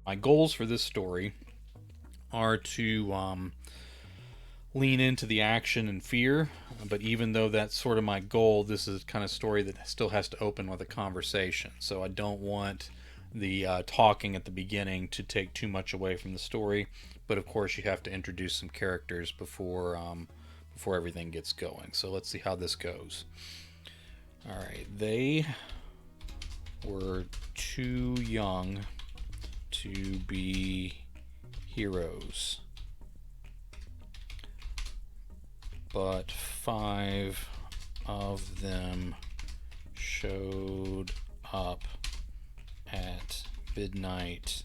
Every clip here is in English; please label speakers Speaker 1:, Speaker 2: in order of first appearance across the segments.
Speaker 1: My goals for this story are to lean into the action and fear, but even though that's sort of my goal, this is kind of story that still has to open with a conversation. So I don't want the talking at the beginning to take too much away from the story, but of course you have to introduce some characters before everything gets going. So let's see how this goes. All right, they were too young to be heroes, but 5 of them showed up at midnight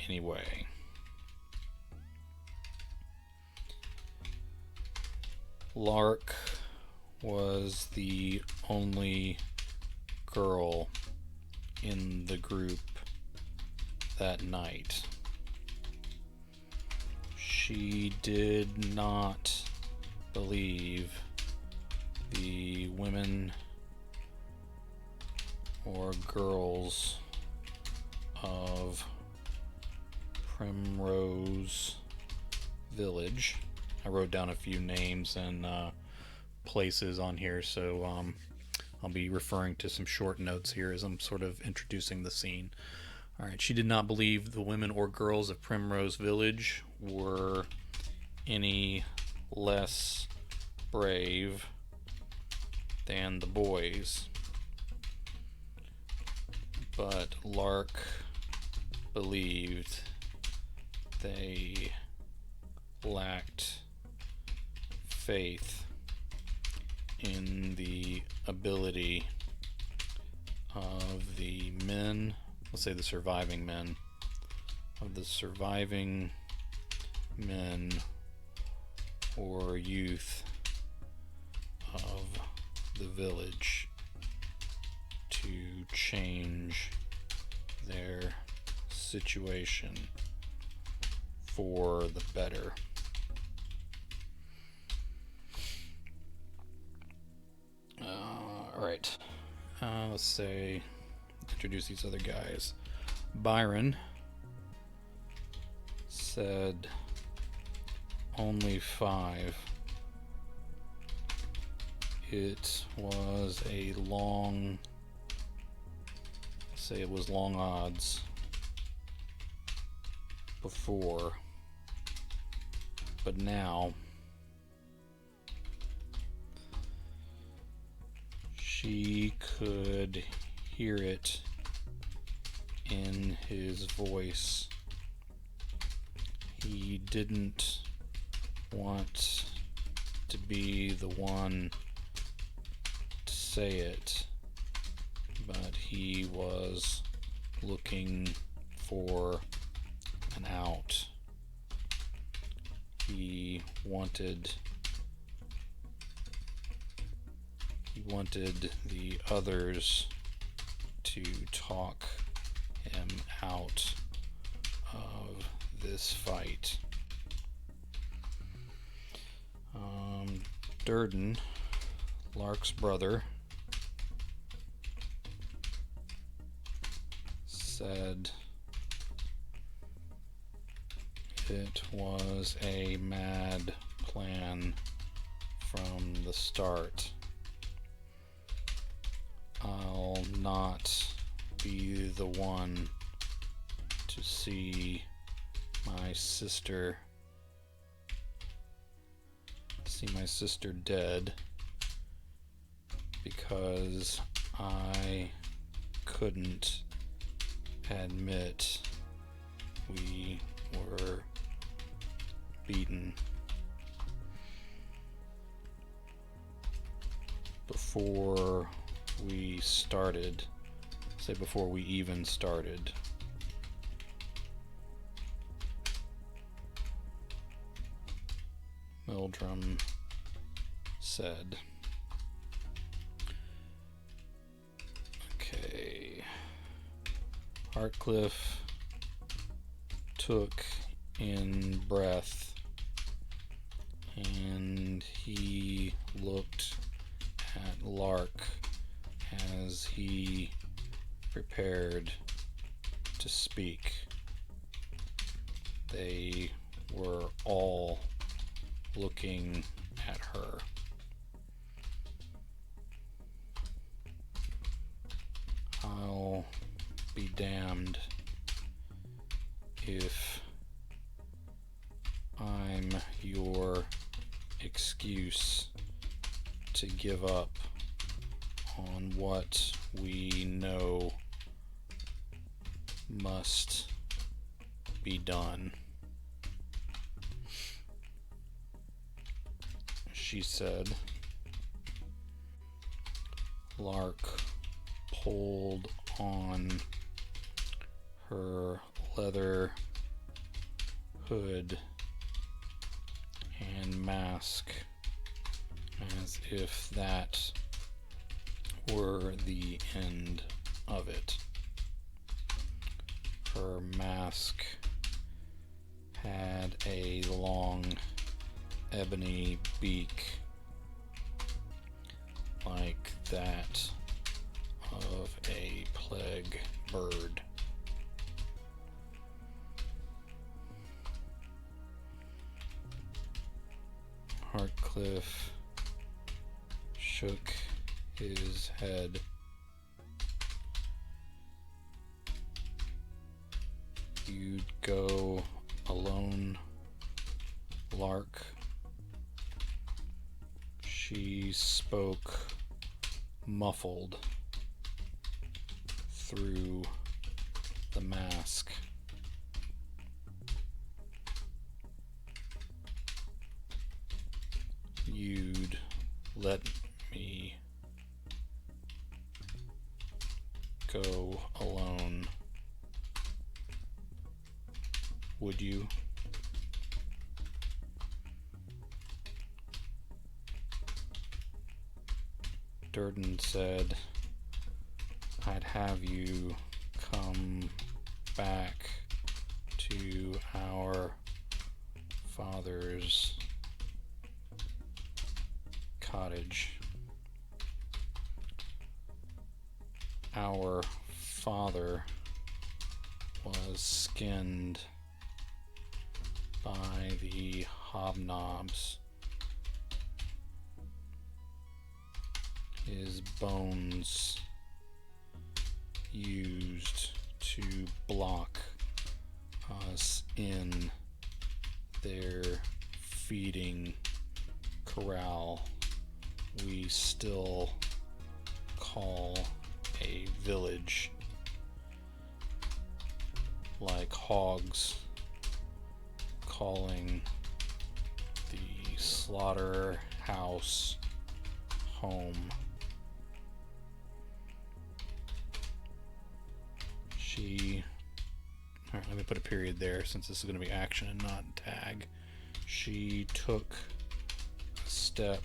Speaker 1: anyway. Lark was the only girl in the group that night. She did not believe the women or girls of Primrose Village. I wrote down a few names and places on here, so I'll be referring to some short notes here as I'm sort of introducing the scene. All right, she did not believe the women or girls of Primrose Village were any less brave than the boys, but Lark believed they lacked faith in the ability of the men, let's say the surviving men, or youth of the village to change their situation for the better. Alright, let's say, introduce these other guys. Byron said only 5. It was a long, say it was long odds before, but now she could hear it in his voice. He didn't want to be the one to say it, but he was looking for an out. He wanted the others to talk him out of this fight. Durden, Lark's brother, said it was a mad plan from the start. I'll not be the one to see my sister dead because I couldn't admit we were beaten before we started, say before we even started. Meldrum said. Okay. Hartcliffe took in breath and he looked at Lark as he prepared to speak. They were all looking at her. I'll be damned if I'm your excuse to give up on what we know must be done. She said. Lark pulled on her leather hood and mask as if that were the end of it. Her mask had a long ebony beak like that of a plague bird. Hartcliffe shook his head. You'd go alone, Lark? She spoke muffled through the mask. You'd let me go alone, would you? Durden said, I'd have you come back to our father's cottage. Our father was skinned by the hobnobs. His bones used to block us in their feeding corral we still call a village, like hogs calling the slaughterhouse home. Alright, let me put a period there since this is going to be action and not tag. She took a step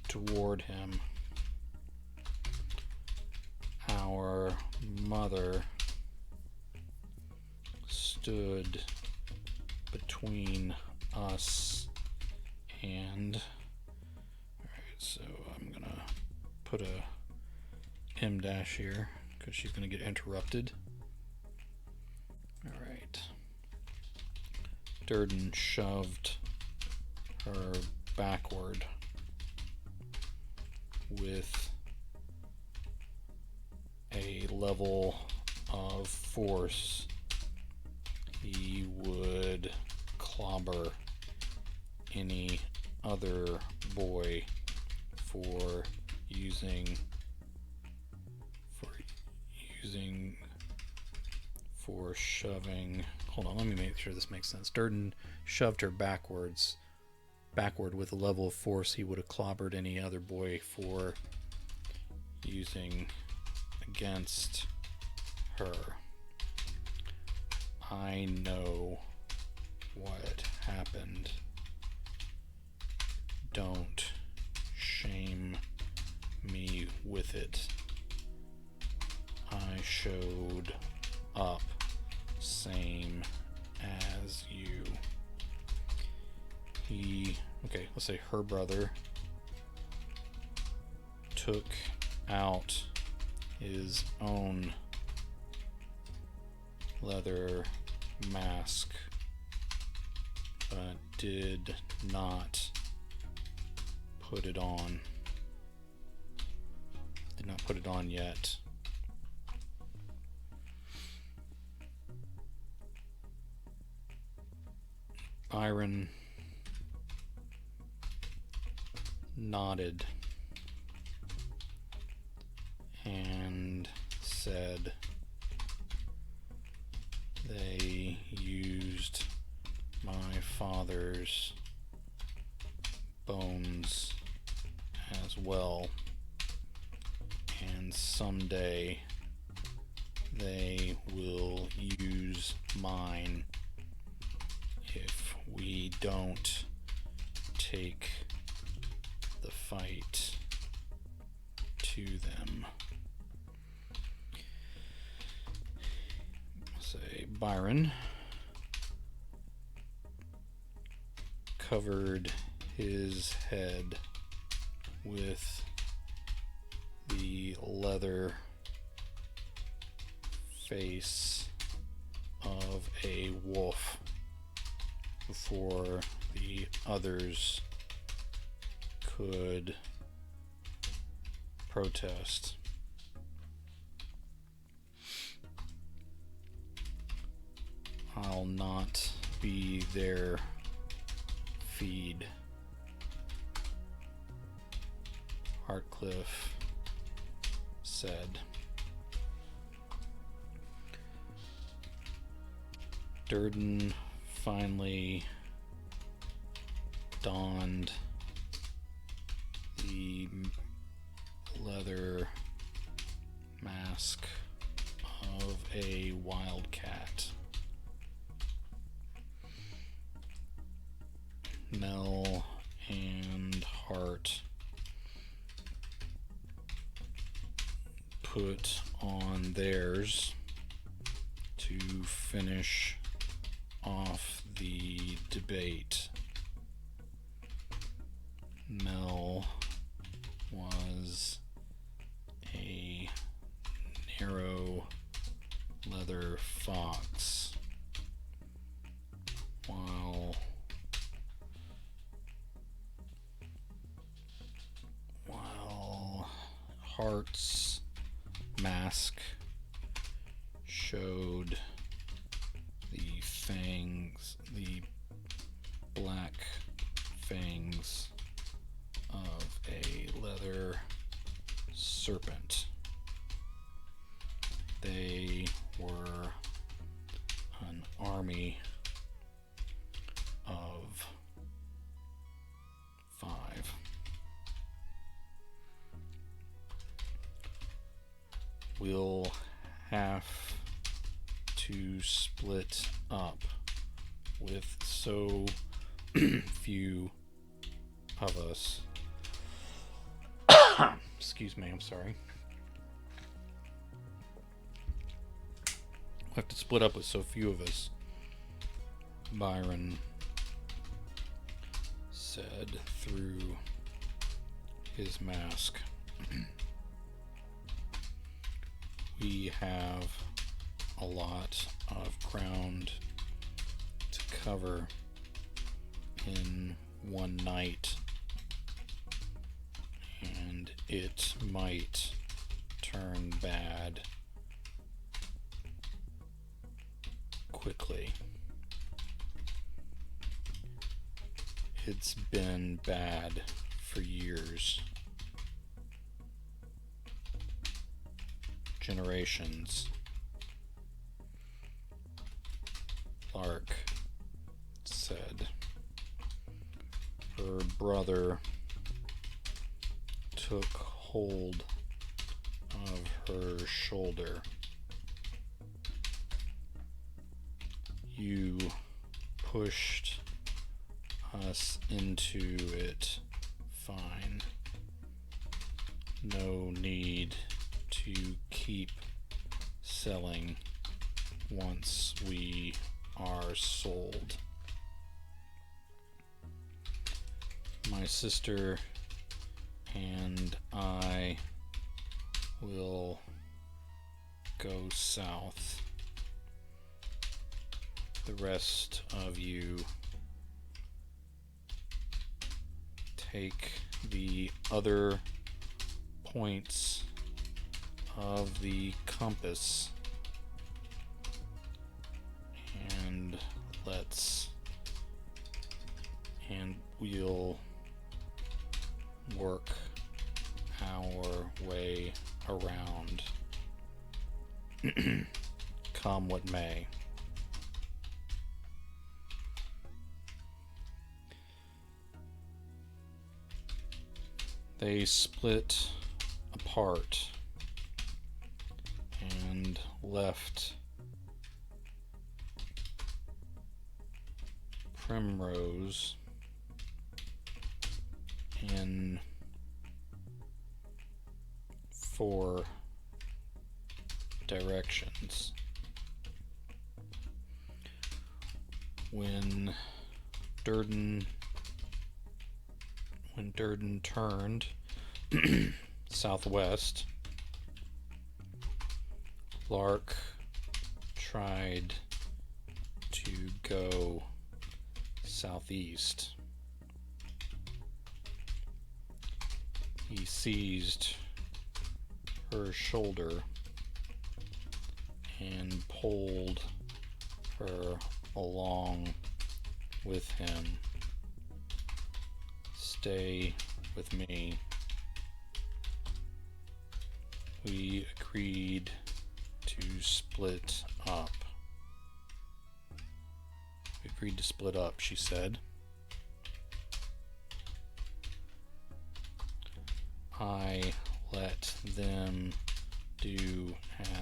Speaker 1: toward him. Our mother stood between us and... Alright, so I'm going to put a M dash here because she's going to get interrupted. Alright. Durden shoved her backward with a level of force he would clobber any other boy for shoving. Hold on, let me make sure this makes sense. Durden shoved her backward with a level of force he would have clobbered any other boy for using against her. I know what happened. Don't shame me with it. I showed up same as you. Let's say her brother took out his own leather mask, but did not put it on. Did not put it on yet. Byron nodded and said they used my father's bones as well, and someday they will use mine if we don't take the fight to them. Say Byron covered his head with the leather face of a wolf before the others could protest. I'll not be their feed, Hartcliffe said. Durden finally donned the leather mask of a wildcat. Mel and Hart put on theirs to finish off the debate. Mel was a narrow leather fox, while Hart's mask showed the fangs, the black fangs of a leather serpent. They were an army of 5. We'll have to split up with so few of us. Excuse me, I'm sorry. We'll have to split up with so few of us, Byron said through his mask. We have a lot of ground to cover in one night, and it might turn bad quickly. It's been bad for years. Generations. Lark said. Her brother took hold of her shoulder. You pushed us into it fine. No need to keep selling once we are sold. My sister and I will go south the rest of you take the other points of the compass and we'll work our way around, come what may. They split apart and left Primrose in 4 directions. When Durden turned southwest, Lark tried to go southeast. He seized her shoulder and pulled her along with him. Stay with me. We agreed to split up. We agreed to split up, she said. I let them do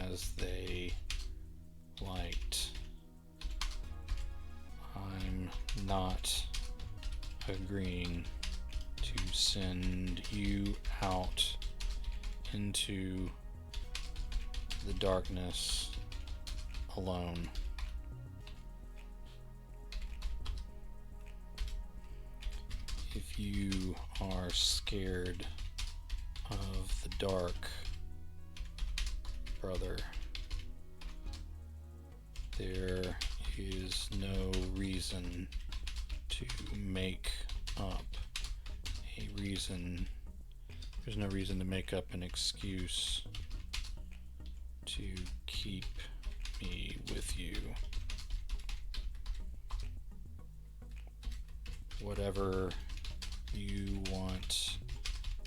Speaker 1: as they liked. I'm not agreeing to send you out into the darkness alone. If you are scared of the dark, brother, there is no reason to make up a reason. There's no reason to make up an excuse to keep me with you. Whatever you want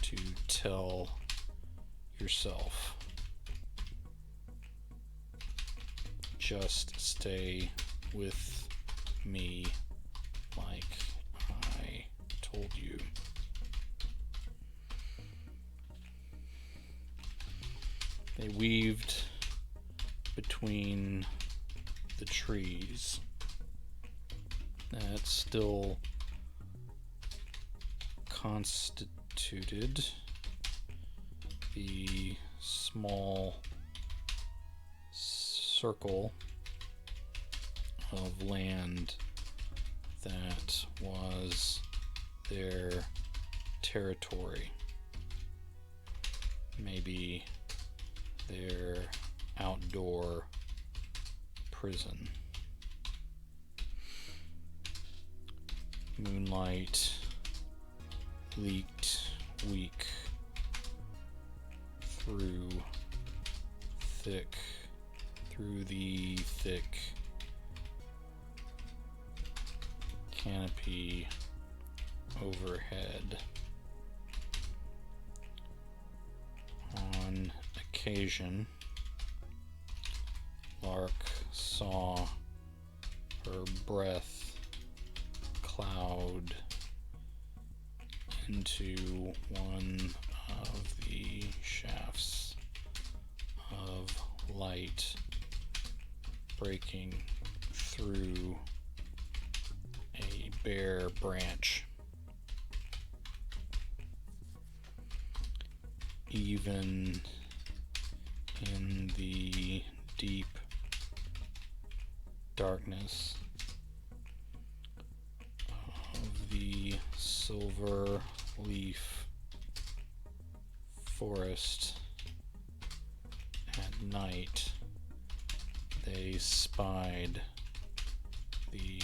Speaker 1: to tell yourself, just stay with me like I told you. They weaved between the trees that still constituted the small circle of land that was their territory, maybe their outdoor prison. Moonlight leaked weak through the thick canopy overhead. On occasion, Lark saw her breath cloud into one of the shafts of light breaking through a bare branch. Even in the deep darkness of the silver leaf forest at night, they spied the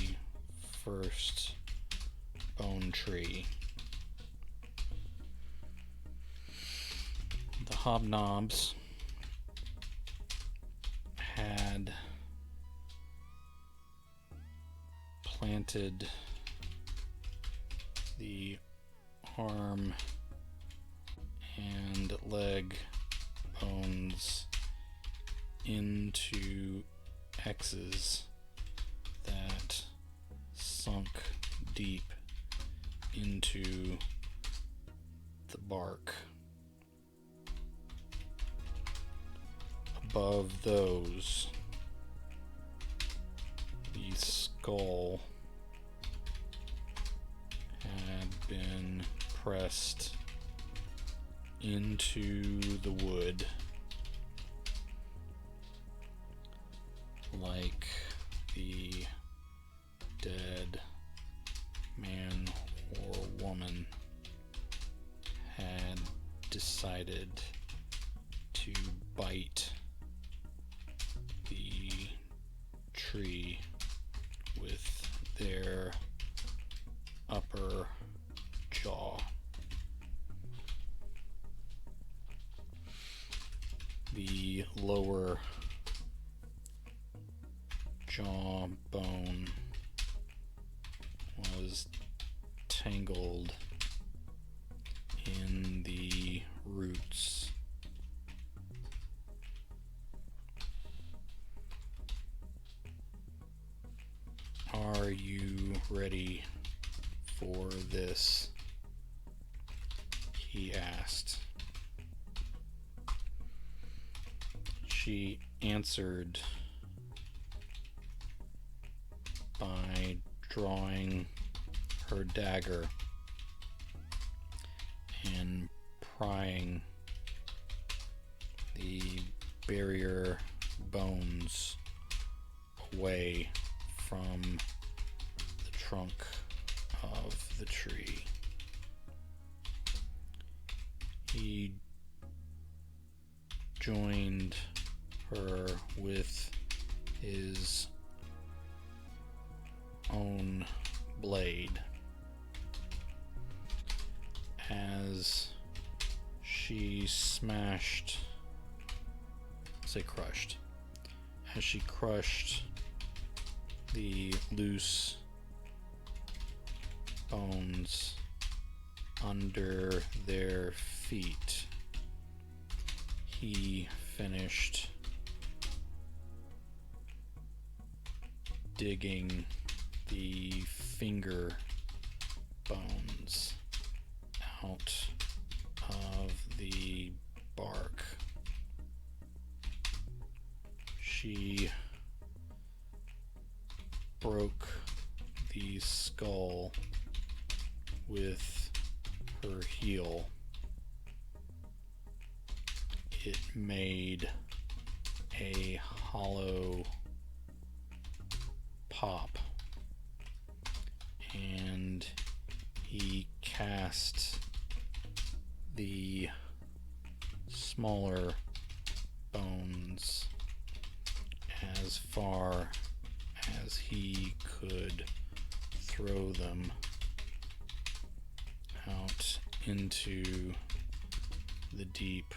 Speaker 1: first bone tree. The hobnobs had planted the arm and leg bones into X's that sunk deep into the bark. Above those, the skull had been pressed into the wood like the dead man or woman had decided to bite the tree with their upper jaw. The lower jawbone was tangled in the roots. Are you ready for this? He asked. She answered by drawing her dagger and prying the barrier bones away from the trunk of the tree. He joined her with his own blade as she crushed the loose bones under their feet. He finished digging the finger bones out of the bark. She broke the skull with her heel. It made a hollow pop, and he cast the smaller bones as far as he could throw them out into the deep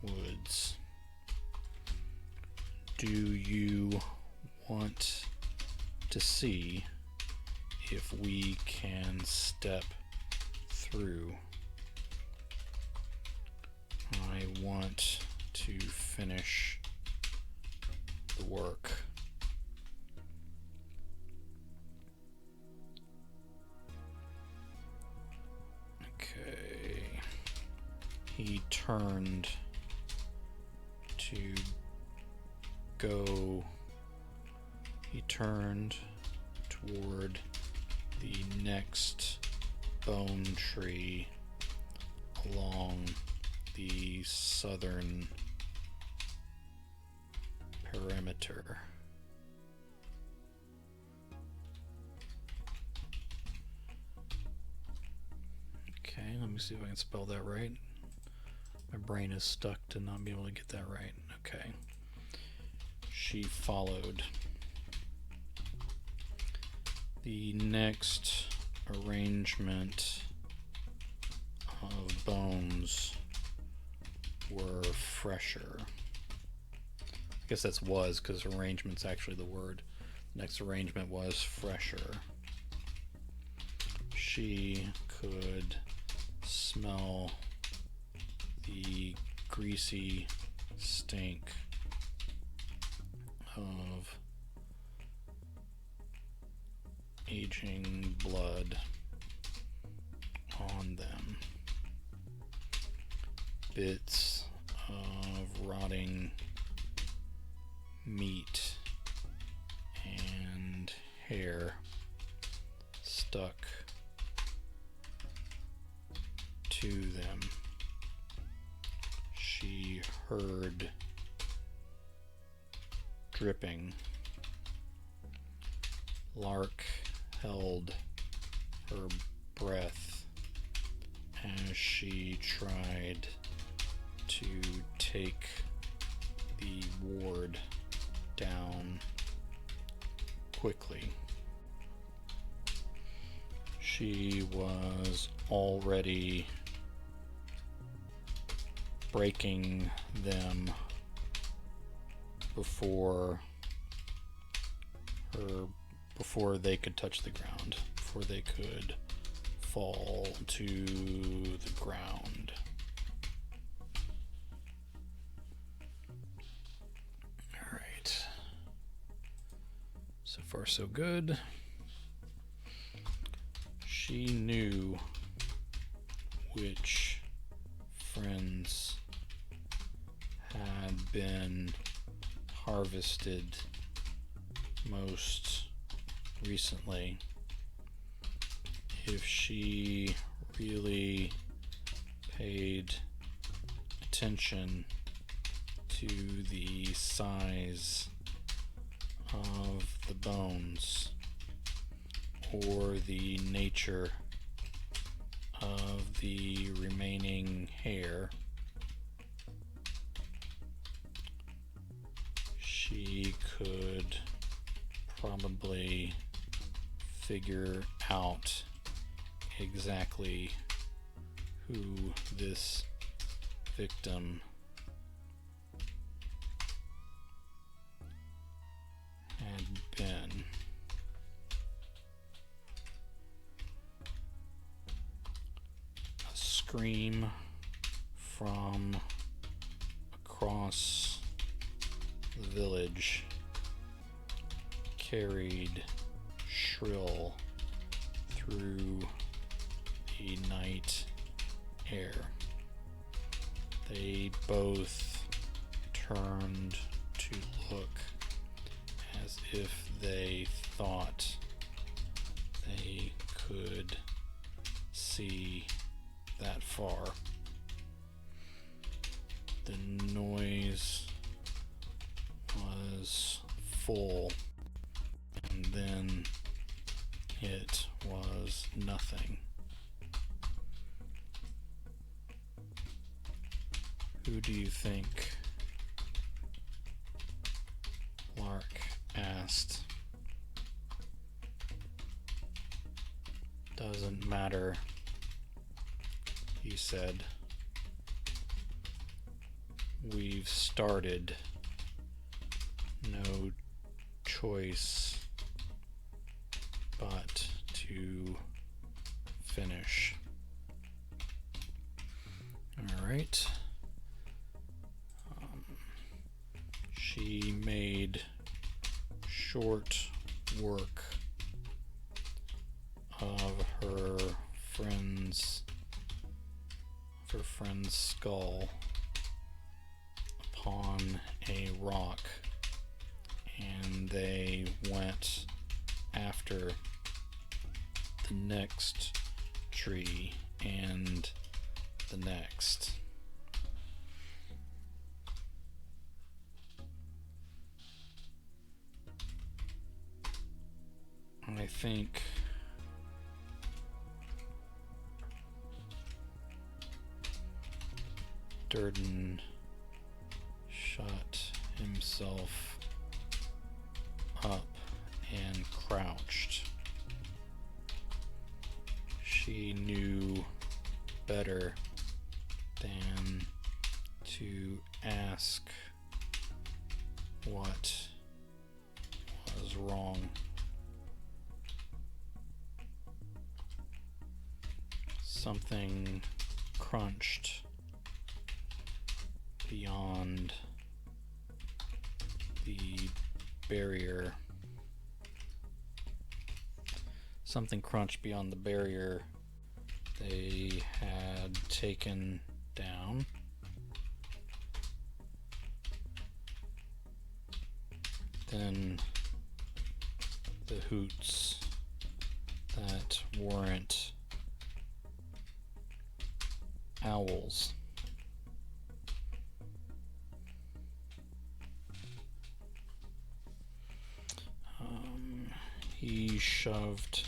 Speaker 1: woods. Do you want to see if we can step through? I want to finish the work. Okay. He turned to go. He turned toward the next bone tree along the southern perimeter. Okay, let me see if I can spell that right. My brain is stuck to not be able to get that right. Okay. She followed. The next arrangement of bones were fresher. I guess that's was, because arrangement's actually the word. Next arrangement was fresher. She could smell the greasy stink of aging blood on them. Bits of rotting meat and hair stuck to them. She heard dripping. Lark held her breath as she tried to take the ward down quickly. She was already breaking them before they could touch the ground, before they could fall to the ground. All right. So far, so good. She knew which friends had been harvested most recently. If she really paid attention to the size of the bones or the nature of the remaining hair, she could probably figure out exactly who this victim had been. A scream from across the village carried shrill through the night air. They both turned to look as if they thought they could see that far. The noise was full, and then it was nothing. Who do you think? Lark asked. Doesn't matter, he said. We've started. No choice but to finish. All right. She made short work of her friend's skull upon a rock, and they went after the next tree and the next. I think Durden shut himself up and crouched She knew better than to ask what was wrong. Something crunched beyond the barrier. Something crunched beyond the barrier they had taken down. Then the hoots that weren't owls. He shoved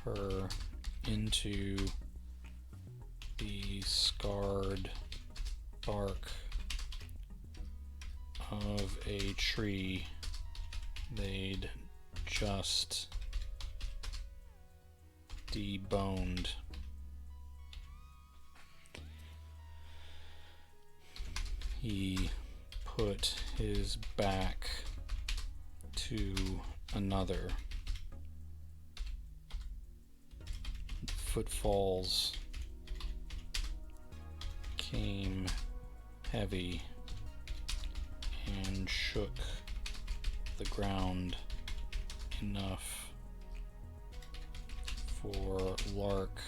Speaker 1: her into the scarred bark of a tree they'd just deboned. He put his back to another. The footfalls came heavy and shook the ground enough for Lark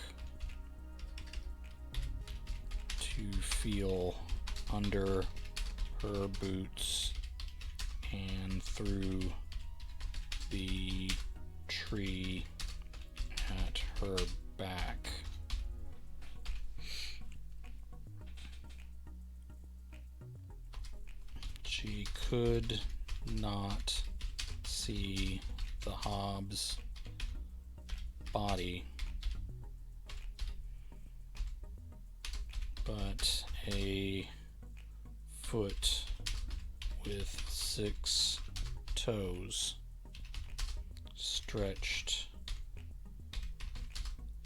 Speaker 1: to feel under her boots and through the tree at her back. She could not see the Hobbs' body, but a foot with 6 toes stretched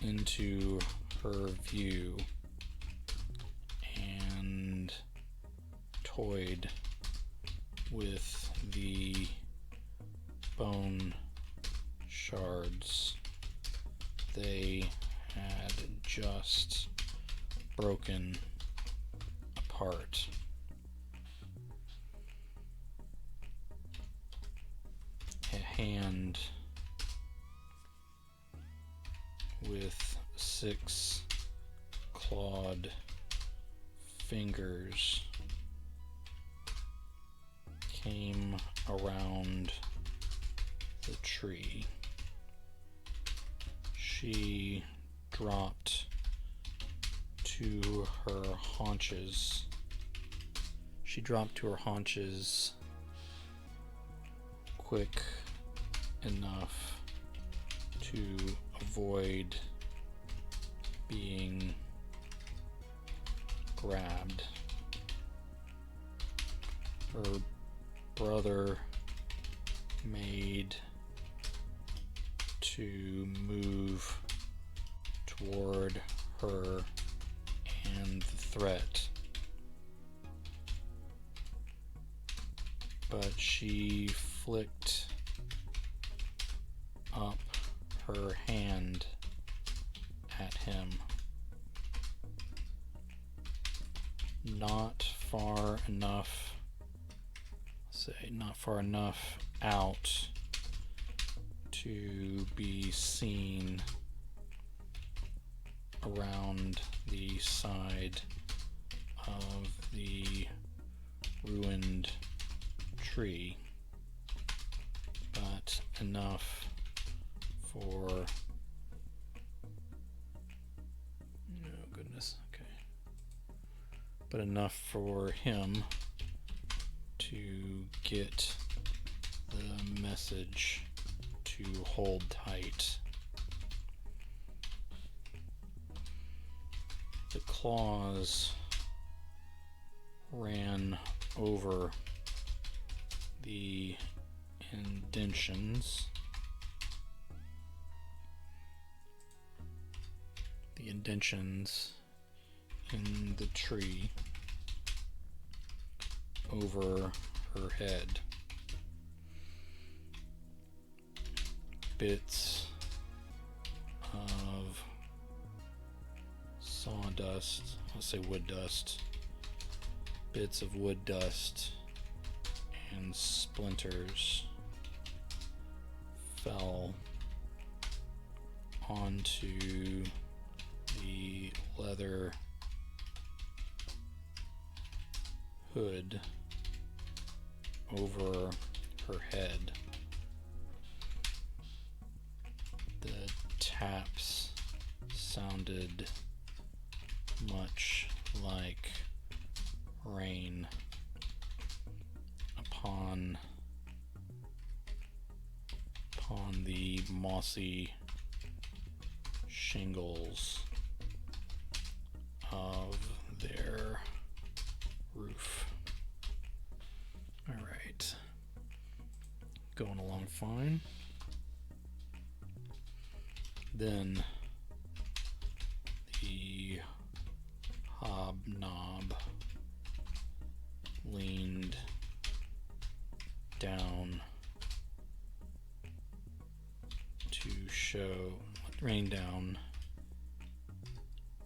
Speaker 1: into her view and toyed with the bone shards they had just broken apart. A hand with 6 clawed fingers came around the tree. She dropped to her haunches. She dropped to her haunches quick enough to avoid being grabbed. Her brother made to move toward her and the threat, but she flicked up her hand at him. Not far enough out to be seen around the side of the ruined tree, but enough for but enough for him to get the message to hold tight. The claws ran over the indentions the indentions in the tree over her head. Bits of sawdust, let's say wood dust, bits of wood dust and splinters fell onto the leather hood over her head. The taps sounded much like rain upon the mossy shingles of their roof. All right, going along fine. Then the hobnob leaned down to rain down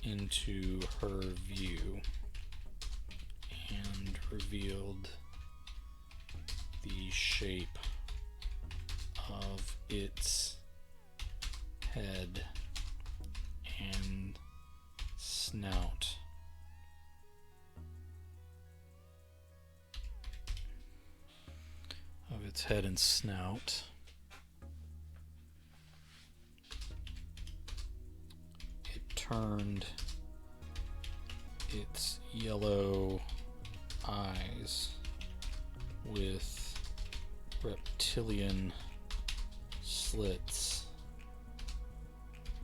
Speaker 1: into her view and revealed the shape of its head and snout. It turned its yellow eyes with reptilian slits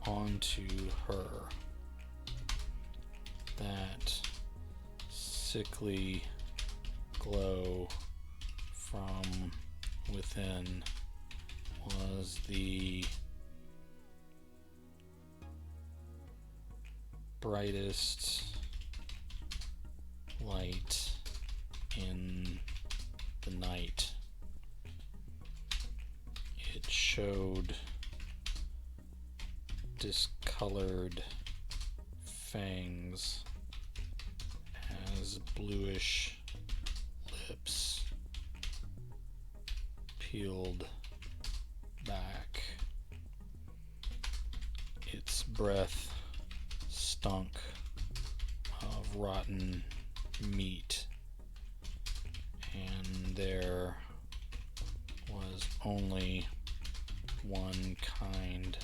Speaker 1: onto her. That sickly glow from within was the brightest light in the night. It showed discolored fangs as bluish lips peeled back. Its breath stunk of rotten meat, and there was only one kind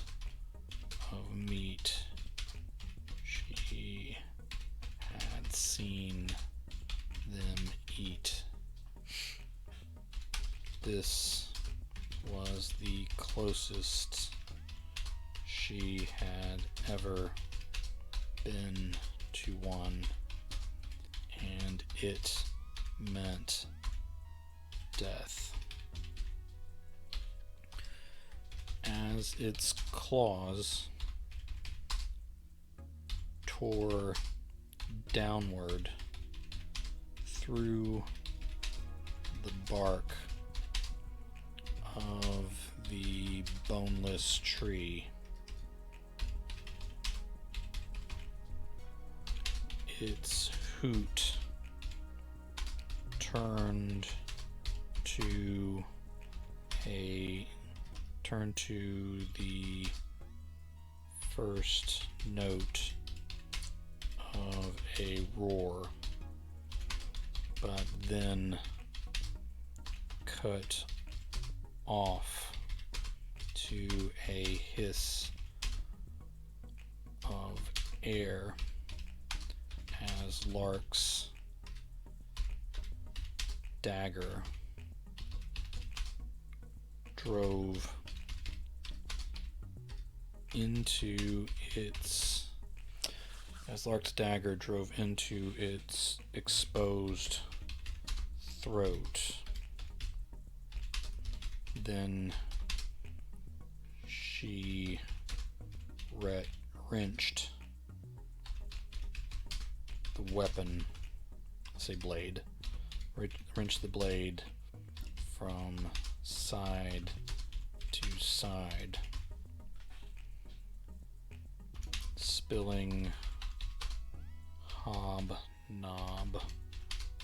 Speaker 1: of meat she had seen them eat. This was the closest she had ever been to one, and it meant death. As its claws tore downward through the bark of the boneless tree, its hoot turned to the first note of a roar, but then cut off to a hiss of air as Lark's dagger drove into its exposed throat. Then she wrenched the weapon, say blade, wrench the blade from side to side, spilling hobnob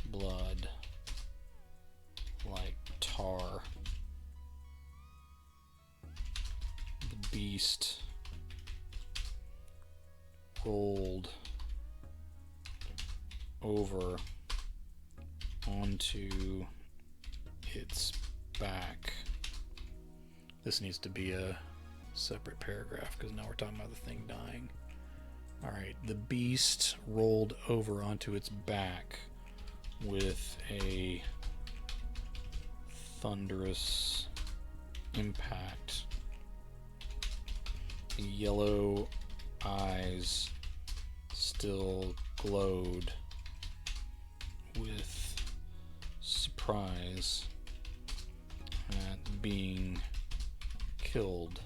Speaker 1: blood like tar. The beast rolled over onto its back. This needs to be a separate paragraph because now we're talking about the thing dying. Alright, the beast rolled over onto its back with a thunderous impact. The yellow eyes still glowed with surprise at being killed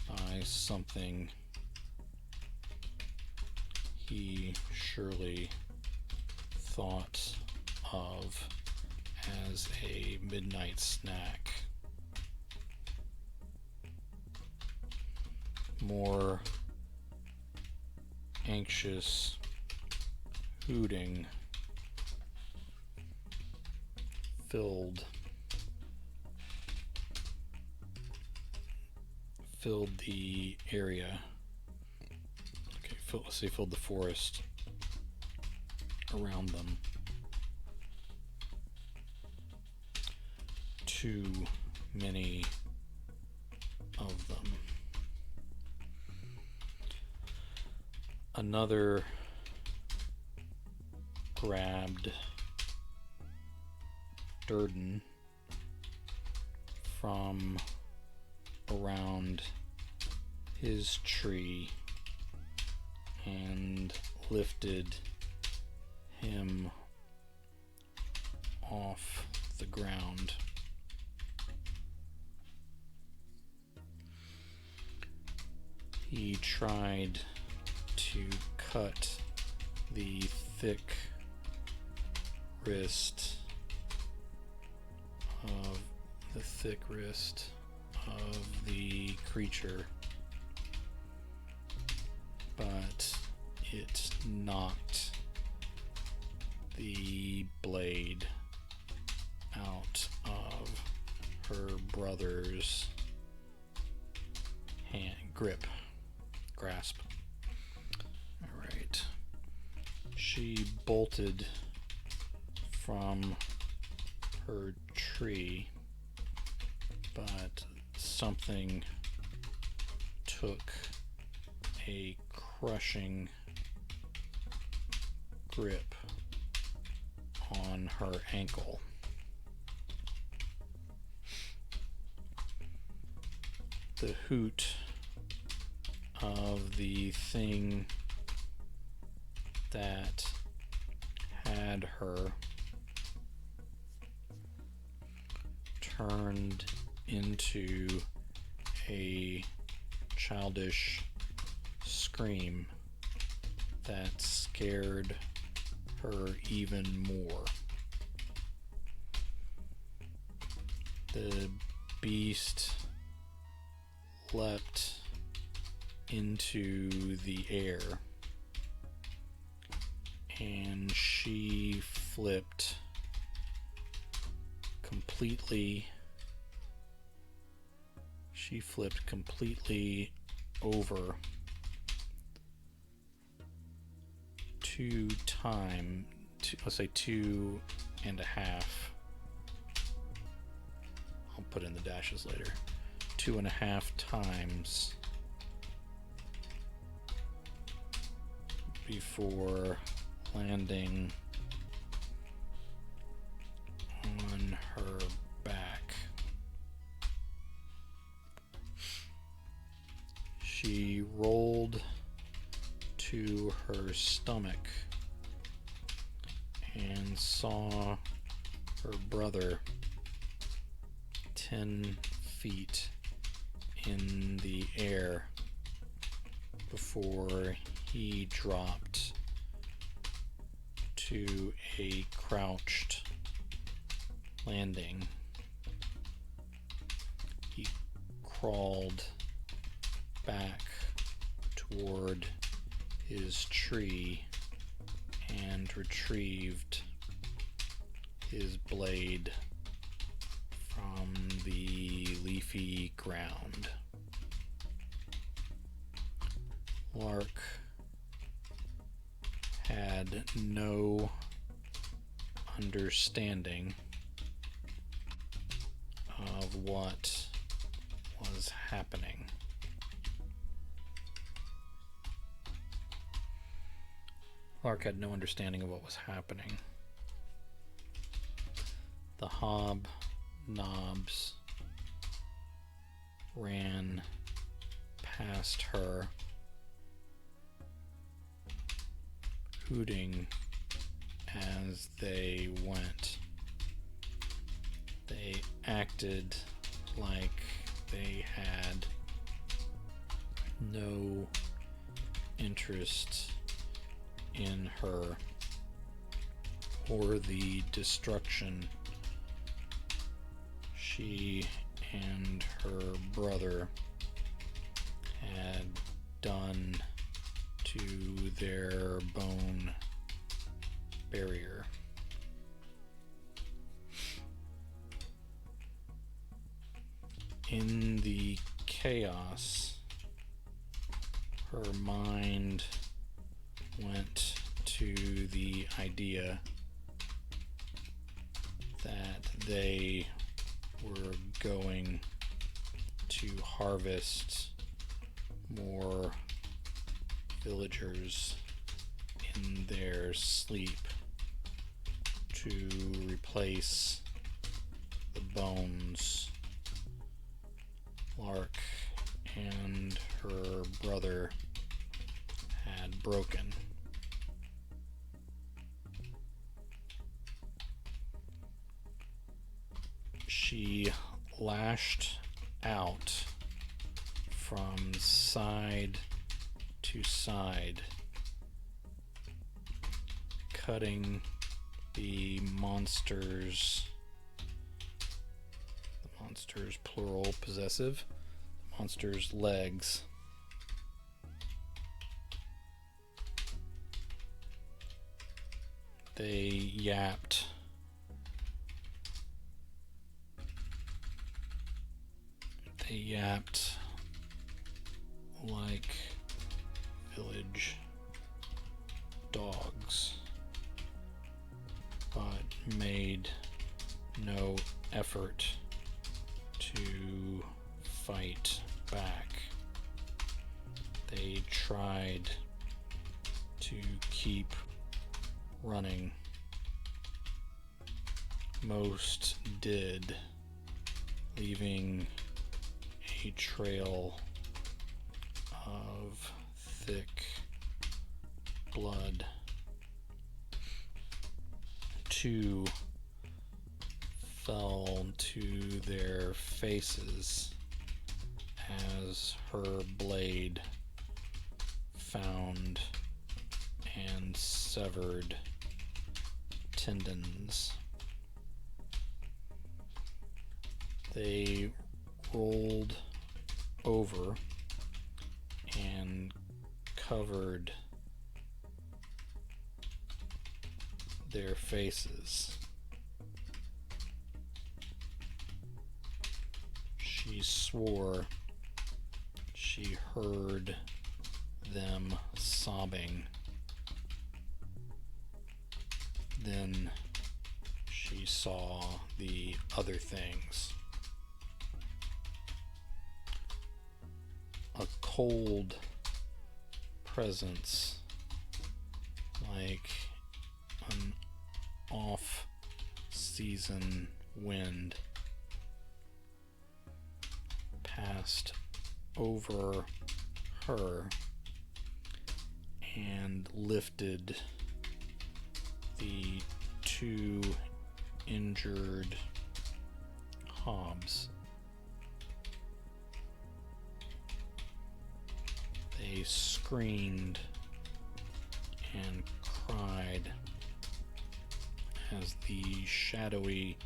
Speaker 1: by something he surely thought of as a midnight snack. More anxious hooting filled the area. Okay, let's say filled the forest around them. Too many of them. Another grabbed Durden from around his tree and lifted him off the ground. He tried to cut the thick wrist of the creature, but it knocked the blade out of her brother's grasp. Alright. She bolted from her tree, but something took a crushing grip on her ankle. The hoot of the thing that had her turned into a childish scream that scared her even more. The beast leapt into the air, and she flipped completely over let's say 2.5. I'll put in the dashes later. 2.5 times before landing on her back. She rolled to her stomach and saw her brother 10 feet in the air before he dropped to a crouched landing. He crawled back toward his tree and retrieved his blade from the leafy ground. Lark had no understanding of what was happening. Lark had no understanding of what was happening. The Hobknobbs ran past her, hooting as they went. They acted like they had no interest in her or the destruction she and her brother had done to their bone barrier. In the chaos, her mind went to the idea that they were going to harvest more villagers in their sleep to replace the bones Lark and her brother had broken. She lashed out from side to side, cutting the monsters plural possessive, the monster's legs. They yapped. They yapped like village dogs, but made no effort to fight back. They tried to keep running. Most did, leaving a trail of thick blood. Two fell to their faces as her blade found and severed tendons. They rolled over and covered their faces. She swore she heard them sobbing. Then she saw the other things. A cold presence, like an off-season wind, passed over her and lifted the two injured Hobbs. They screamed and cried as the shadowy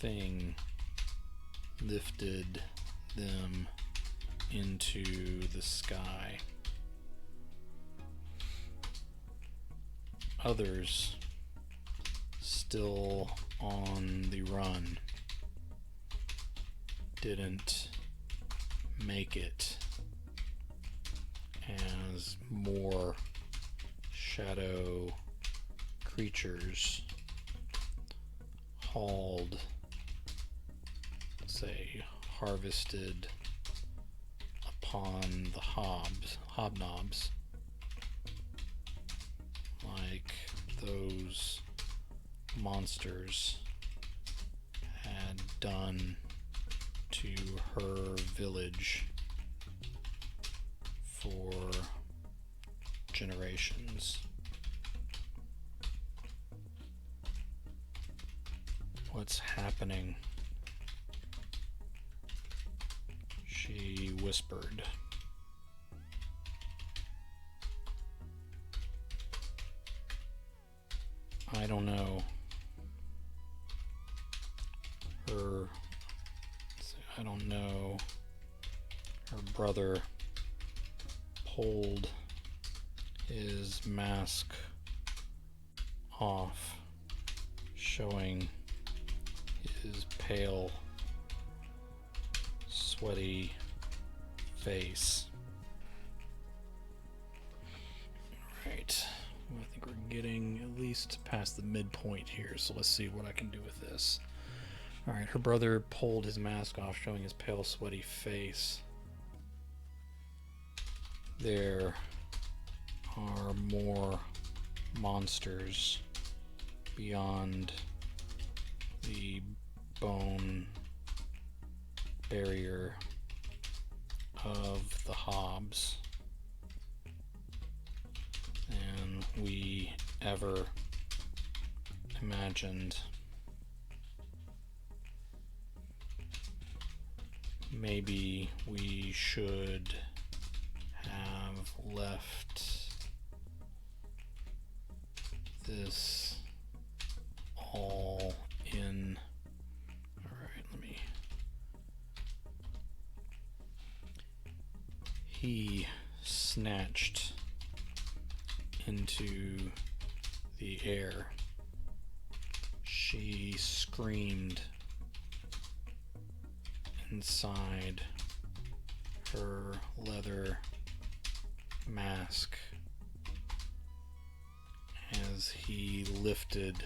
Speaker 1: thing lifted them into the sky. Others, still on the run, didn't make it as more shadow creatures harvested upon the hobnobs, like those monsters had done to her village for generations. What's happening? She whispered. I don't know. Her brother pulled his mask off, showing his pale, sweaty face. Alright, I think we're getting at least past the midpoint here, so let's see what I can do with this. Alright, her brother pulled his mask off, showing his pale, sweaty face. There are more monsters beyond the bone barrier of the hobs than we ever imagined. Maybe we should have left this all in. Alright, He snatched into the air. She screamed inside her leather mask as he lifted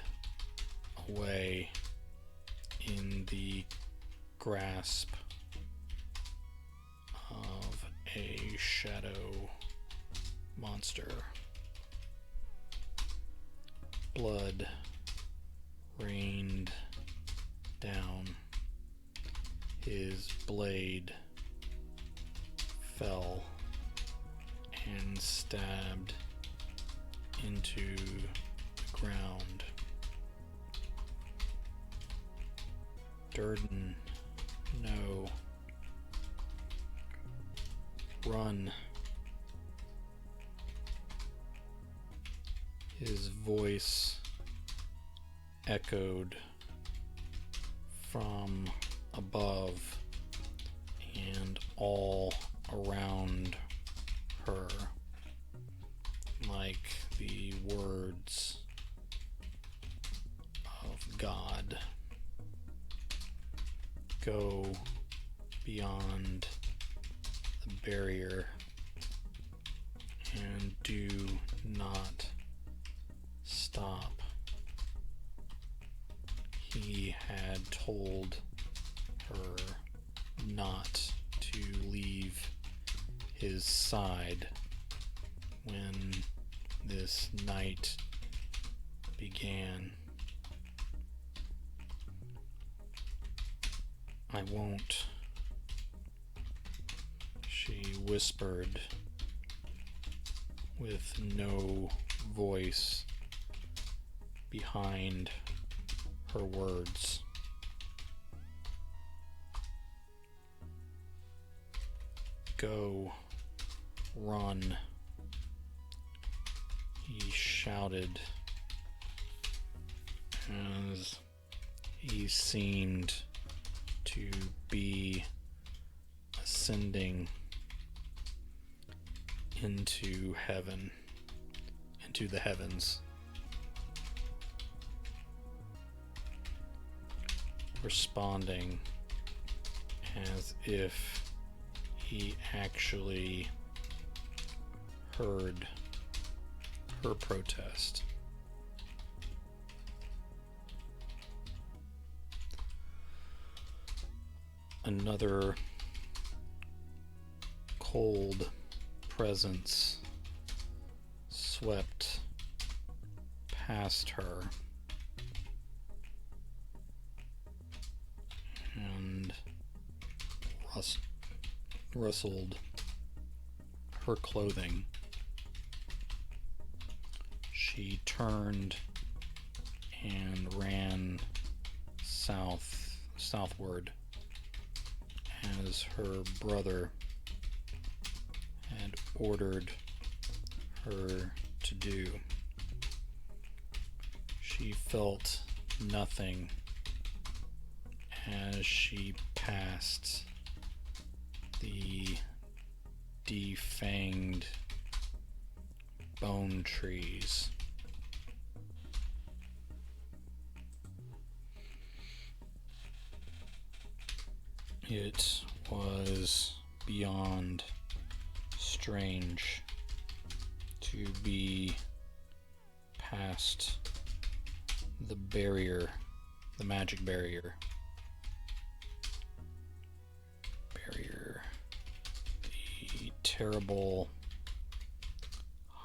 Speaker 1: away in the grasp of a shadow monster. Blood rained down. His blade fell and stabbed into the ground. Durden, no. Run. His voice echoed from above and all around her, like the words of God. Go beyond the barrier and do not stop. He had told her not to leave his side when this night began. I won't, she whispered with no voice behind her words. Go, run, he shouted as he seemed to be ascending into heaven, into the heavens, responding as if he actually heard her protest. Another cold presence swept past her and rustled her clothing. She turned and ran southward as her brother had ordered her to do. She felt nothing as she passed the defanged bone trees. It was beyond strange to be past the barrier, the magic barrier. The terrible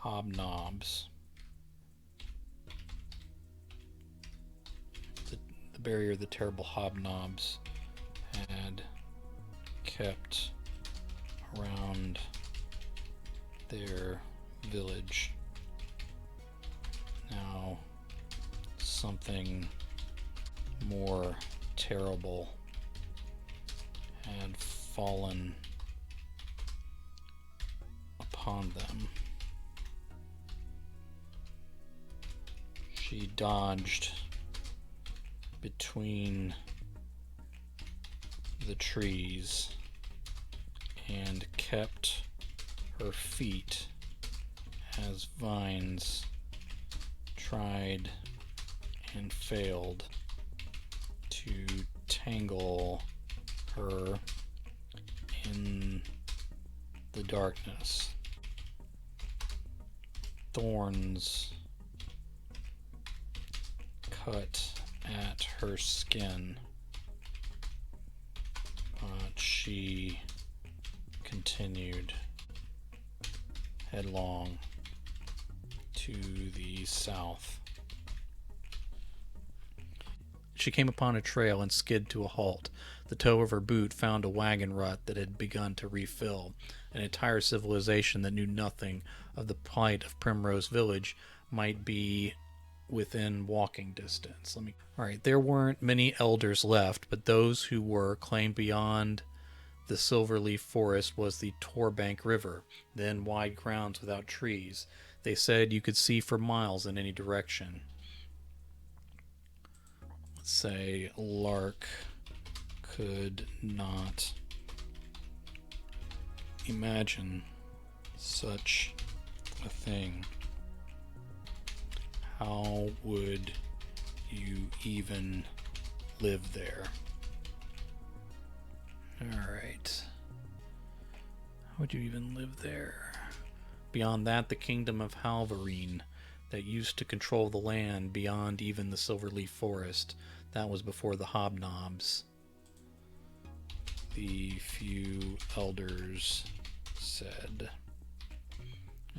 Speaker 1: hobnobs. The barrier the terrible hobnobs had kept around their village. Now something more terrible had fallen upon them. She dodged between the trees and kept her feet as vines tried and failed to tangle her in the darkness. Thorns cut at her skin, but she continued headlong to the south. She came upon a trail and skid to a halt. The toe of her boot found a wagon rut that had begun to refill. An entire civilization that knew nothing of the plight of Primrose Village might be within walking distance. Alright, there weren't many elders left, but those who were claimed beyond the Silverleaf Forest was the Torbank River, then wide grounds without trees. They said you could see for miles in any direction. Let's say Lark could not imagine such a thing. How would you even live there? Alright. How would you even live there? Beyond that, the kingdom of Halvarine that used to control the land beyond even the Silverleaf Forest. That was before the Hobknobs. The few elders said.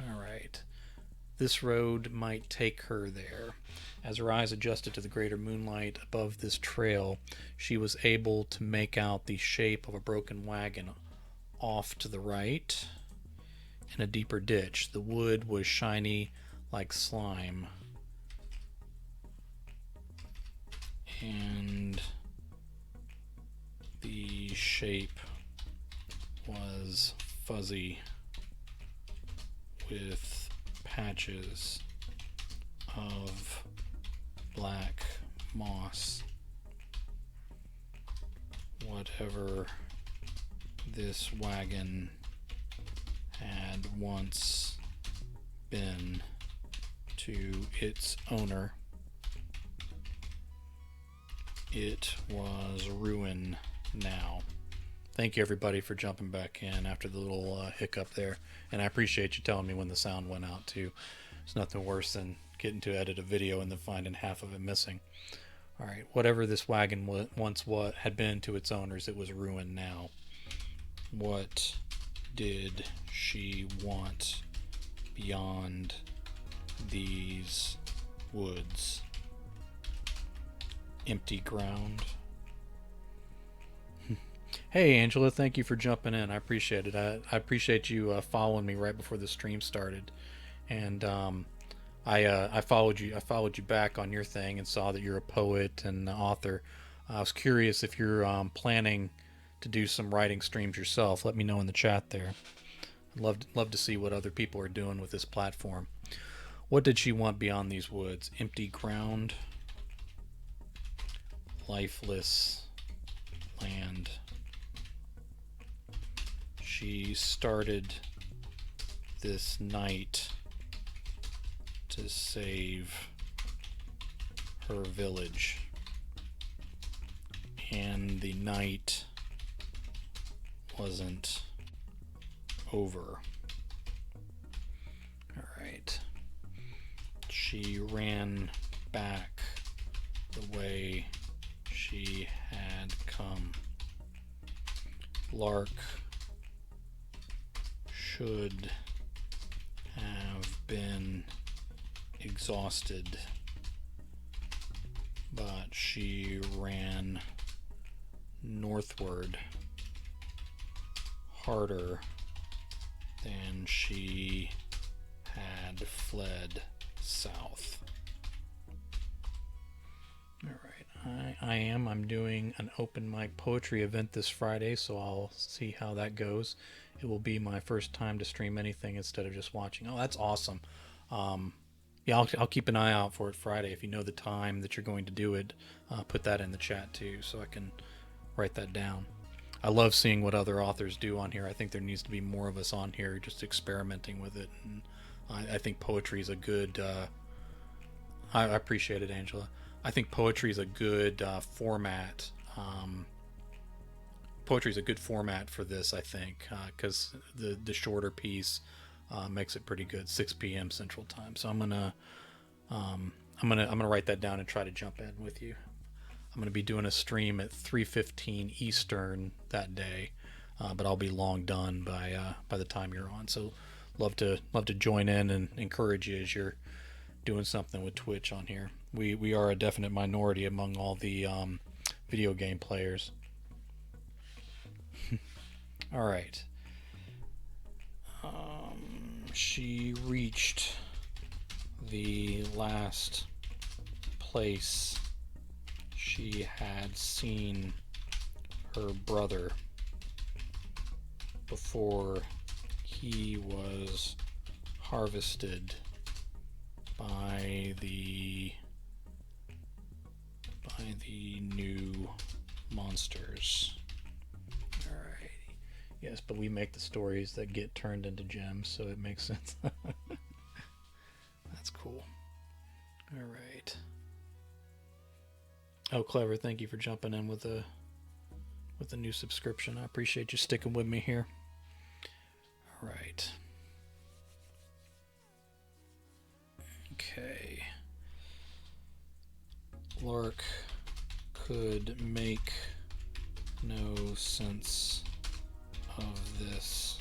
Speaker 1: Alright. This road might take her there. As her eyes adjusted to the greater moonlight above this trail, she was able to make out the shape of a broken wagon off to the right in a deeper ditch. The wood was shiny like slime, and the shape was fuzzy with patches of black moss. Whatever this wagon had once been to its owner, it was ruin now. Thank you everybody for jumping back in after the little hiccup there, and I appreciate you telling me when the sound went out too. It's nothing worse than getting to edit a video and then finding half of it missing. Alright, whatever this wagon once had been to its owners, it was ruined now. What did she want beyond these woods? Empty ground. Hey Angela, thank you for jumping in. I appreciate it. I appreciate you following me right before the stream started, and I followed you. I followed you back on your thing and saw that you're a poet and author. I was curious if you're planning to do some writing streams yourself. Let me know in the chat there. I'd love to see what other people are doing with this platform. What did she want beyond these woods? Empty ground, lifeless land. She started this night to save her village, and the night wasn't over. Alright. She ran back the way she had come. Lark should have been exhausted, but she ran northward harder than she had fled south. Alright, I'm doing an open mic poetry event this Friday, so I'll see how that goes. It will be my first time to stream anything instead of just watching. Oh, that's awesome. Yeah, I'll keep an eye out for it Friday. If you know the time that you're going to do it, put that in the chat too, so I can write that down. I love seeing what other authors do on here. I think there needs to be more of us on here just experimenting with it. And I think poetry is a good... I appreciate it, Angela. I think poetry is a good format. Poetry is a good format for this, I think, because the shorter piece makes it pretty good. 6 p.m. Central Time. So I'm gonna write that down and try to jump in with you. I'm gonna be doing a stream at 3:15 Eastern that day, but I'll be long done by the time you're on. So love to join in and encourage you as you're doing something with Twitch on here. We are a definite minority among all the video game players. All right. She reached the last place she had seen her brother before he was harvested by the new monsters. Alrighty. Yes, but we make the stories that get turned into gems, so it makes sense. That's cool. Alright. Oh, Clever, thank you for jumping in with a new subscription. I appreciate you sticking with me here. Alright. Okay. Lark could make no sense of this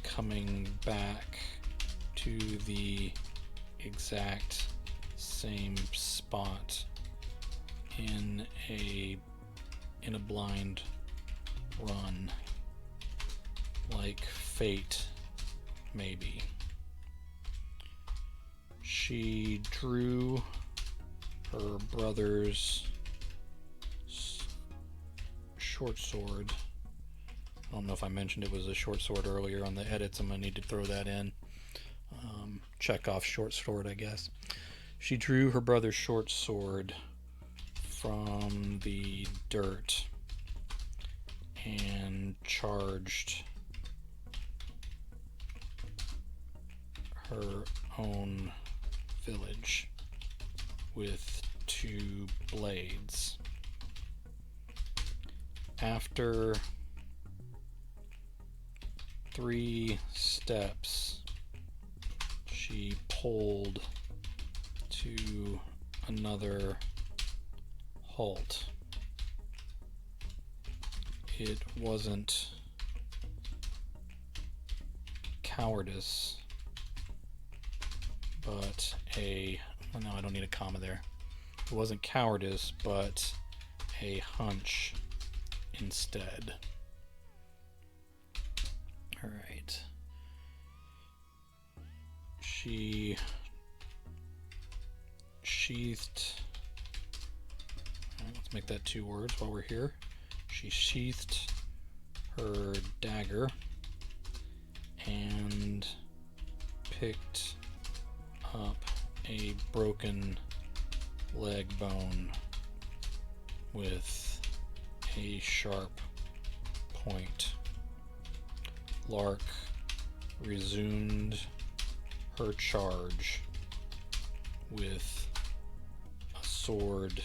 Speaker 1: coming back to the exact same spot in a blind run, like fate, maybe. She drew her brother's short sword. I don't know if I mentioned it was a short sword earlier on the edits. I'm going to need to throw that in. Chekhov short sword, I guess. She drew her brother's short sword from the dirt and charged her own village with 2 blades. After 3 steps, she pulled to another halt. It wasn't cowardice, but oh no, I don't need a comma there. It wasn't cowardice, but a hunch instead. All right. She sheathed. All right, let's make that 2 words while we're here. She sheathed her dagger and picked up a broken leg bone with a sharp point. Lark resumed her charge with a sword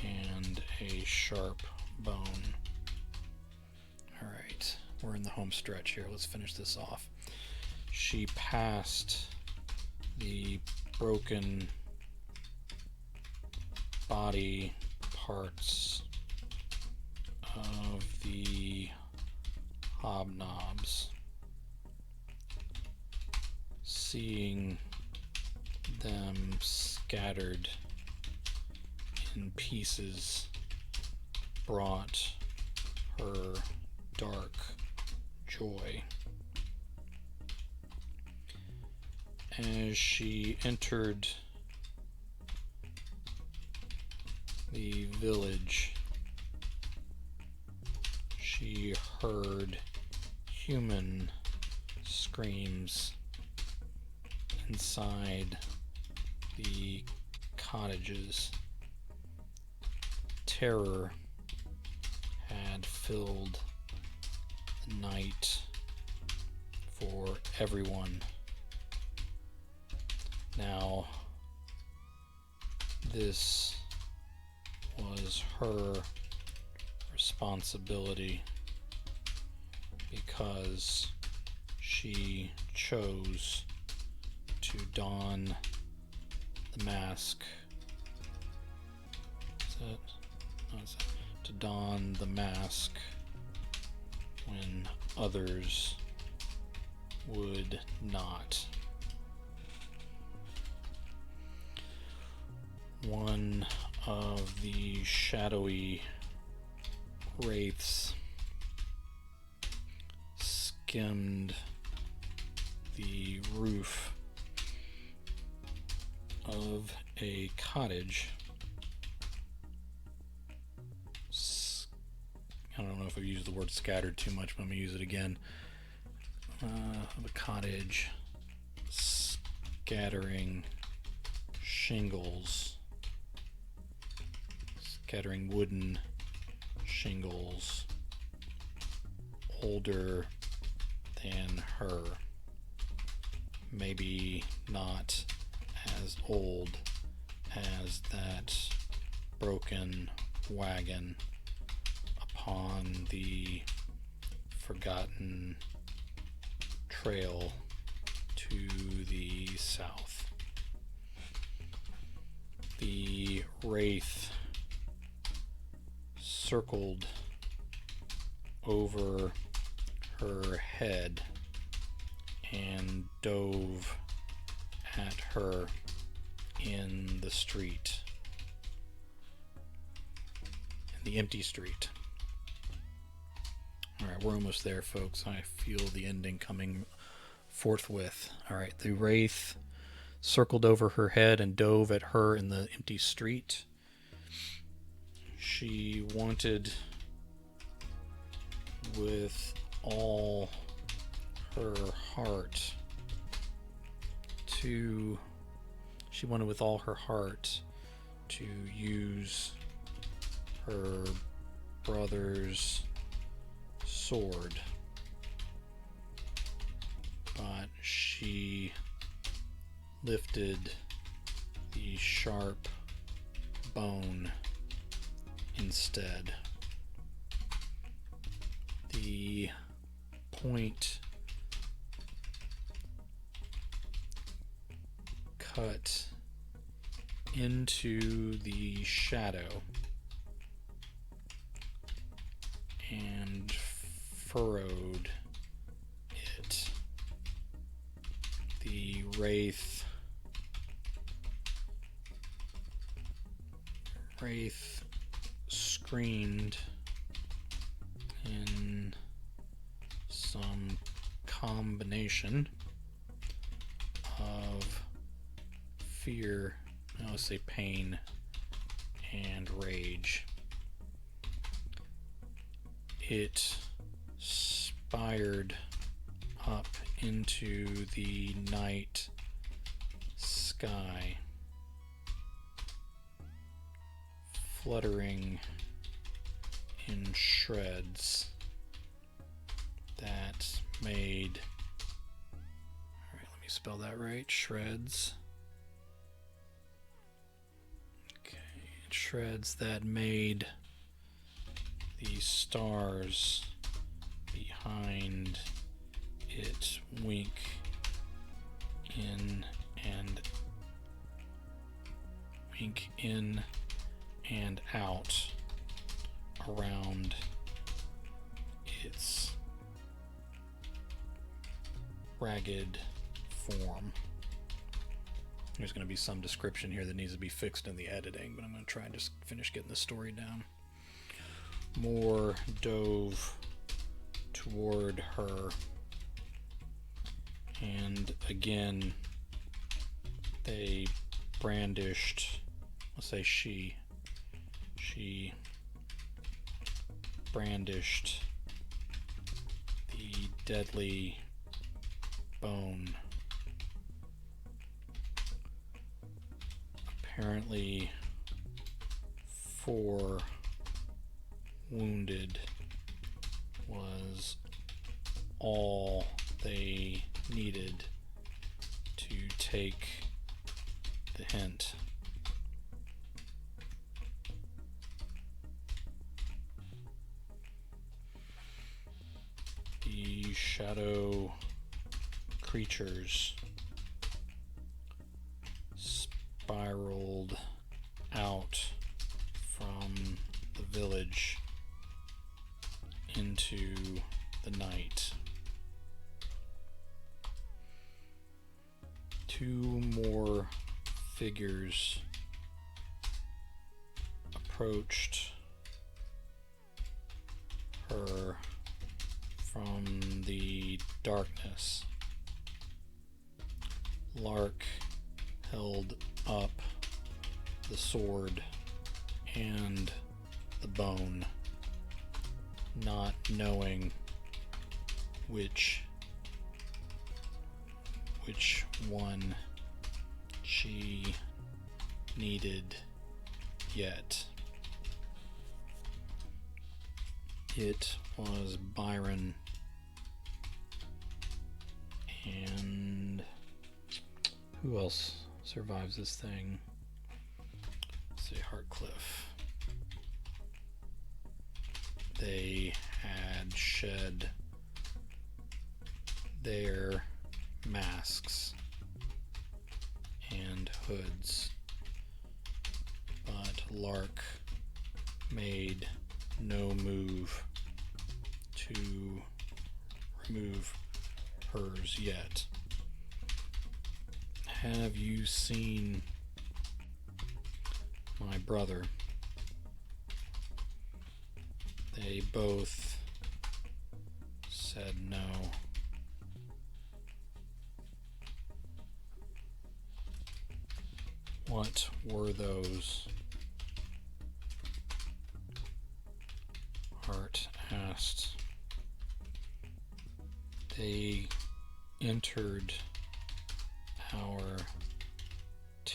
Speaker 1: and a sharp bone. Alright, we're in the home stretch here. Let's finish this off. She passed the broken body parts of the hobnobs, seeing them scattered in pieces brought her dark joy. As she entered the village, she heard human screams inside the cottages. Terror had filled the night for everyone. Now, this was her responsibility because she chose to don the mask. Is that? No, it's to don the mask when others would not. One of the shadowy wraiths skimmed the roof of a cottage. I don't know if I've used the word scattered too much, but I'm going to use it again. Of a cottage scattering shingles, scattering wooden shingles older than her. Maybe not as old as that broken wagon upon the forgotten trail to the south. The wraith circled over her head and dove at her in the street, in the empty street. Alright, we're almost there, folks. I feel the ending coming forthwith. Alright, the wraith circled over her head and dove at her in the empty street. She wanted with all her heart to... She wanted with all her heart to use her brother's sword, but she lifted the sharp bone instead. The point cut into the shadow and furrowed it. The wraith screamed in some combination of fear, I would say pain, and rage. It spired up into the night sky, fluttering in shreds that made, alright, let me spell that right, shreds. Okay, shreds that made the stars behind it wink in and out around its ragged form. There's going to be some description here that needs to be fixed in the editing, but I'm going to try and just finish getting the story down. More dove toward her, and again they brandished, let's say she brandished the deadly bone. Apparently 4 wounded was all they needed to take the hint. The shadow creatures spiraled out from the village into the night. 2 more figures approached her from the darkness. Lark held up the sword and the bone, not knowing which one she needed yet. It was Byron and who else survives this thing? Let's say Hartcliffe. They had shed their masks and hoods, but Lark made no move to remove hers yet. Have you seen my brother? They both said no. What were those? Hart asked. They entered our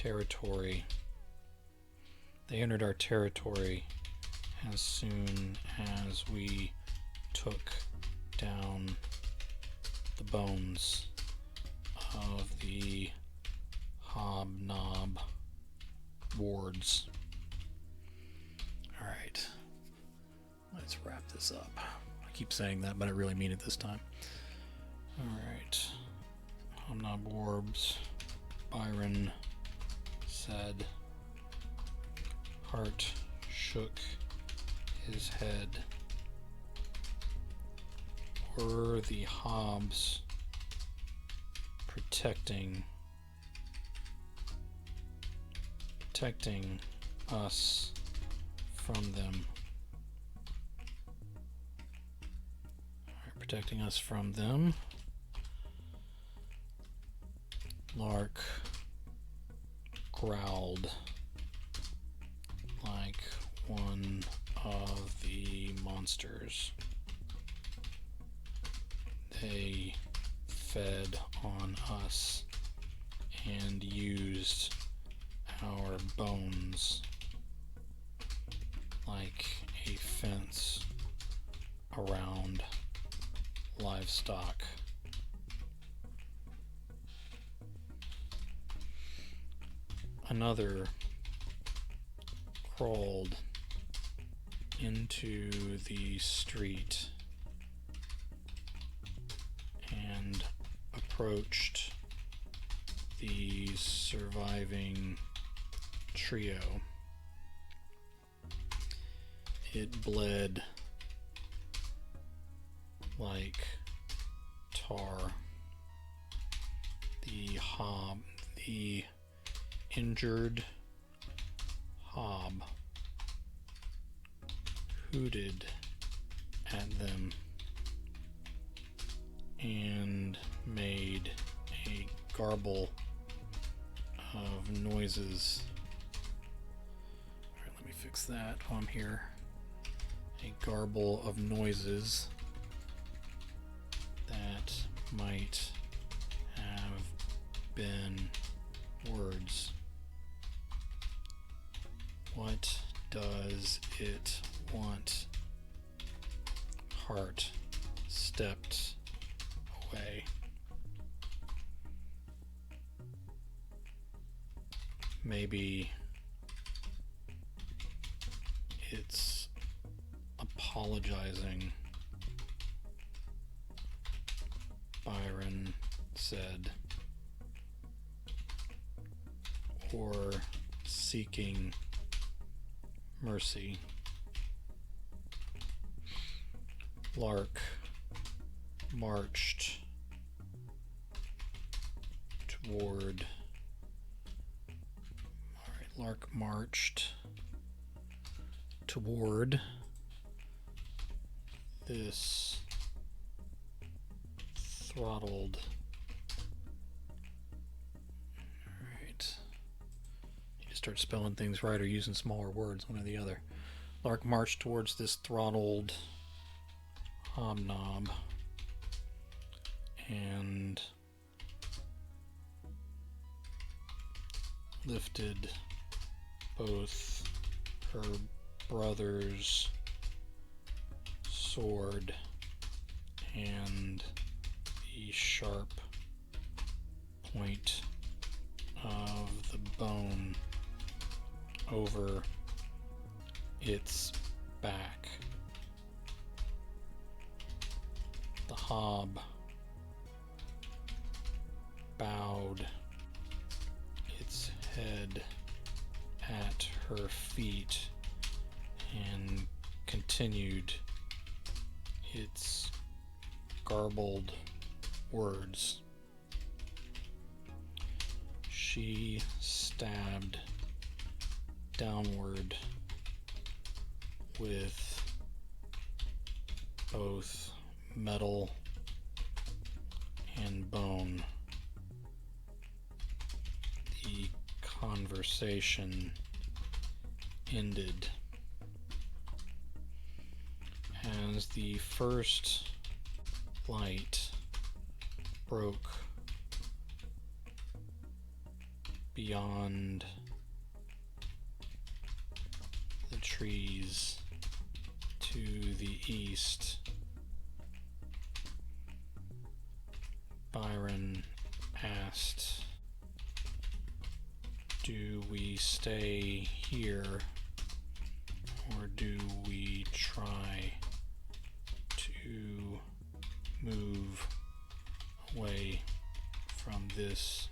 Speaker 1: territory. They entered our territory as soon as we took down the bones of the Hobknob wards. Alright, let's wrap this up. I keep saying that, but I really mean it this time. Alright, Hobknob orbs. Byron said. Hart shook his head. Were the Hobbs protecting us from them? Alright, protecting us from them. Lark growled like one of the monsters. They fed on us and used our bones like a fence around livestock. Another crawled into the street and approached the surviving trio. It bled like tar. The injured Hob hooted at them and made a garble of noises. Alright, let me fix that while I'm here. A garble of noises that might have been words. What does it want? Hart stepped away. Maybe it's apologizing, Byron said, or seeking mercy. Lark marched toward. Lark marched toward this throttled. Alright. You just start spelling things right or using smaller words, one or the other. Lark marched towards this throttled hobnob and lifted both her brother's sword and the sharp point of the bone over its back. The hob bowed its head at her feet and continued its garbled words. She stabbed downward with both metal and bone. The conversation ended as the first light broke beyond the trees to the east. Byron asked, "Do we stay here, or do we try to move away from this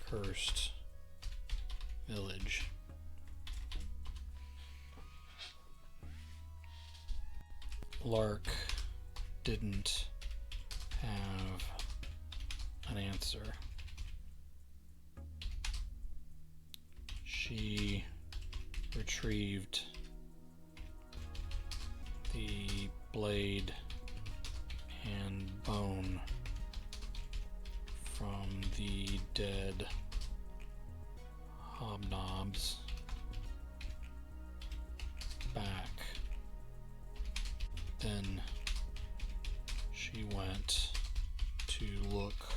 Speaker 1: cursed village?" Lark didn't have an answer. She retrieved the blade and bone from the dead hobnob's back. Then she went to look